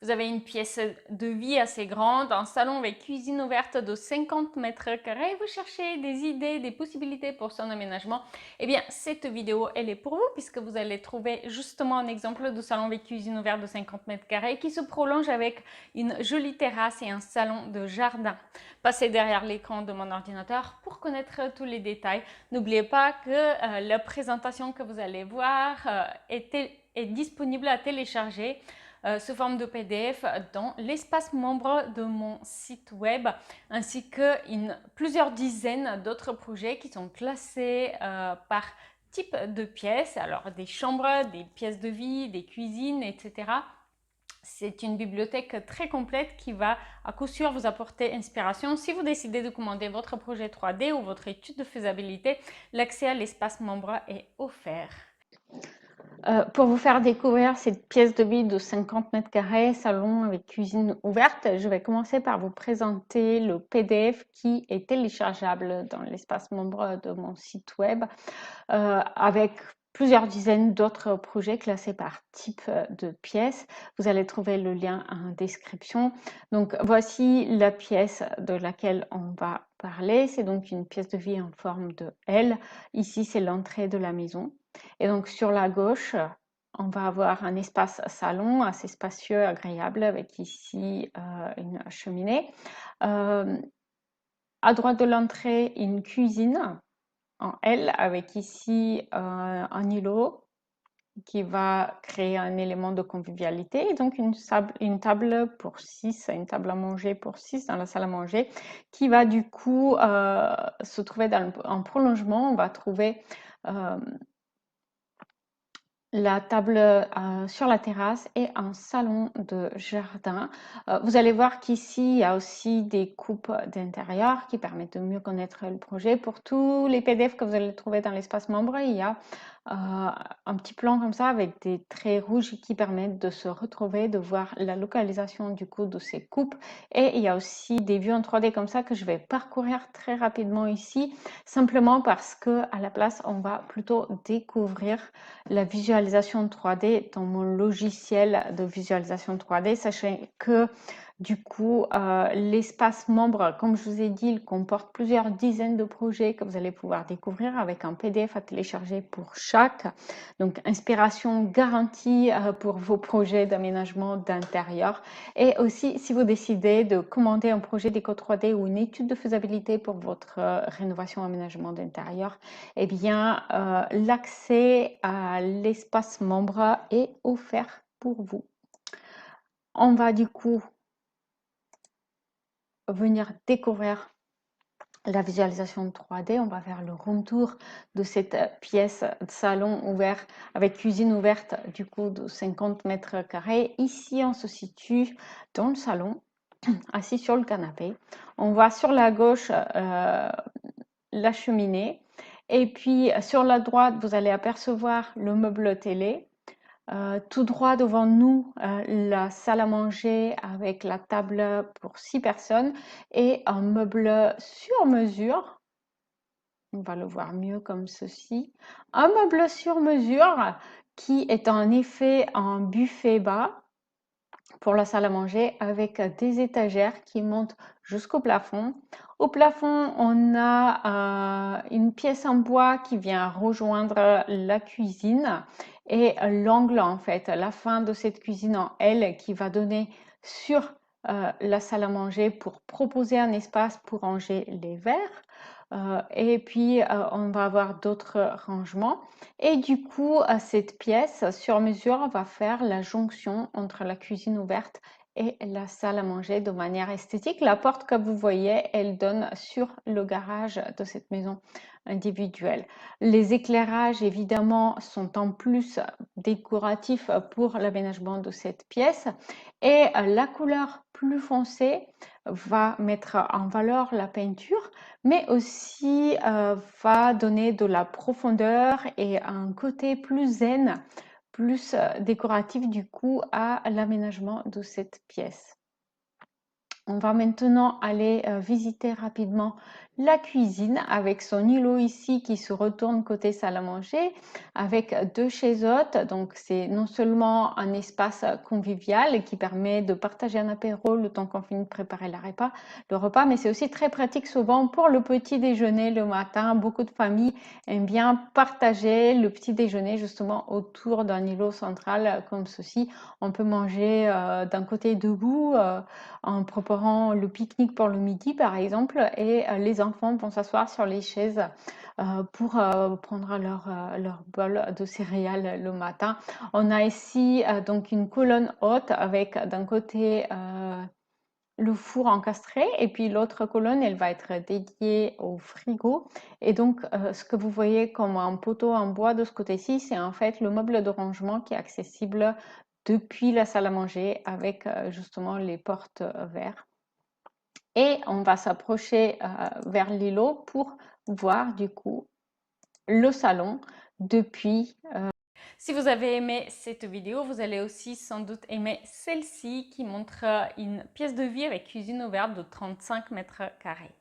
Vous avez une pièce de vie assez grande, un salon avec cuisine ouverte de 50 mètres carrés. Vous cherchez des idées, des possibilités pour son aménagement. Eh bien, cette vidéo, elle est pour vous puisque vous allez trouver justement un exemple de salon avec cuisine ouverte de 50 mètres carrés qui se prolonge avec une jolie terrasse et un salon de jardin. Passez derrière l'écran de mon ordinateur pour connaître tous les détails. N'oubliez pas que la présentation que vous allez voir est disponible à télécharger sous forme de PDF dans l'espace membre de mon site web, ainsi que plusieurs dizaines d'autres projets qui sont classés par type de pièces, alors des chambres, des pièces de vie, des cuisines, etc. C'est une bibliothèque très complète qui va à coup sûr vous apporter inspiration. Si vous décidez de commander votre projet 3D ou votre étude de faisabilité, l'accès à l'espace membre est offert. Pour vous faire découvrir cette pièce de vie de 50 mètres carrés, salon avec cuisine ouverte, je vais commencer par vous présenter le PDF qui est téléchargeable dans l'espace membre de mon site web avec plusieurs dizaines d'autres projets classés par type de pièce. Vous allez trouver le lien en description. Donc voici la pièce de laquelle on va parler. C'est donc une pièce de vie en forme de L. Ici, c'est l'entrée de la maison. Et donc sur la gauche, on va avoir un espace salon assez spacieux, agréable, avec ici une cheminée. À droite de l'entrée, une cuisine en L avec ici un îlot qui va créer un élément de convivialité et donc une table pour 6, une table à manger pour 6 dans la salle à manger qui va du coup se trouver en prolongement. On va trouver la table sur la terrasse et un salon de jardin. Vous allez voir qu'ici, il y a aussi des coupes d'intérieur qui permettent de mieux connaître le projet. Pour tous les PDF que vous allez trouver dans l'espace membre, il y a un petit plan comme ça avec des traits rouges qui permettent de se retrouver, de voir la localisation du coup de ces coupes. Et il y a aussi des vues en 3D comme ça que je vais parcourir très rapidement ici, simplement parce que à la place, on va plutôt découvrir la visualisation 3D dans mon logiciel de visualisation 3D. Sachez que du coup, l'espace membre, comme je vous ai dit, il comporte plusieurs dizaines de projets que vous allez pouvoir découvrir avec un PDF à télécharger pour chaque. Donc, inspiration garantie pour vos projets d'aménagement d'intérieur. Et aussi, si vous décidez de commander un projet déco 3D ou une étude de faisabilité pour votre rénovation aménagement d'intérieur, eh bien, l'accès à l'espace membre est offert pour vous. On va du coup venir découvrir la visualisation 3D. On va faire le room tour de cette pièce de salon ouvert avec cuisine ouverte du coup de 50 mètres carrés. Ici, on se situe dans le salon, assis sur le canapé. On voit sur la gauche la cheminée. Et puis sur la droite, vous allez apercevoir le meuble télé. Tout droit devant nous, la salle à manger avec la table pour 6 personnes et un meuble sur mesure. On va le voir mieux comme ceci. Un meuble sur mesure qui est en effet un buffet bas pour la salle à manger avec des étagères qui montent jusqu'au plafond. Au plafond, on a une pièce en bois qui vient rejoindre la cuisine et l'angle, en fait, la fin de cette cuisine en L qui va donner sur la salle à manger pour proposer un espace pour ranger les verres. Et puis, on va avoir d'autres rangements. Et du coup, cette pièce sur mesure va faire la jonction entre la cuisine ouverte et la salle à manger de manière esthétique. La porte que vous voyez, elle donne sur le garage de cette maison individuelle. Les éclairages, évidemment, sont en plus décoratifs pour l'aménagement de cette pièce. Et la couleur plus foncée va mettre en valeur la peinture, mais aussi va donner de la profondeur et un côté plus zen, plus décoratif du coup à l'aménagement de cette pièce. On va maintenant aller visiter rapidement la cuisine avec son îlot ici qui se retourne côté salle à manger avec deux chaises hautes. Donc c'est non seulement un espace convivial qui permet de partager un apéro le temps qu'on finit de préparer le repas, mais c'est aussi très pratique souvent pour le petit déjeuner le matin. Beaucoup de familles aiment bien partager le petit déjeuner justement autour d'un îlot central comme ceci. On peut manger d'un côté debout en préparant le pique-nique pour le midi, par exemple, et les enfants vont s'asseoir sur les chaises pour prendre leur bol de céréales le matin. On a ici donc une colonne haute avec d'un côté le four encastré et puis l'autre colonne, elle va être dédiée au frigo. Et donc, ce que vous voyez comme un poteau en bois de ce côté-ci, c'est en fait le meuble de rangement qui est accessible depuis la salle à manger avec justement les portes verres. Et on va s'approcher vers l'îlot pour voir du coup le salon depuis. Si vous avez aimé cette vidéo, vous allez aussi sans doute aimer celle-ci qui montre une pièce de vie avec cuisine ouverte de 35 mètres carrés.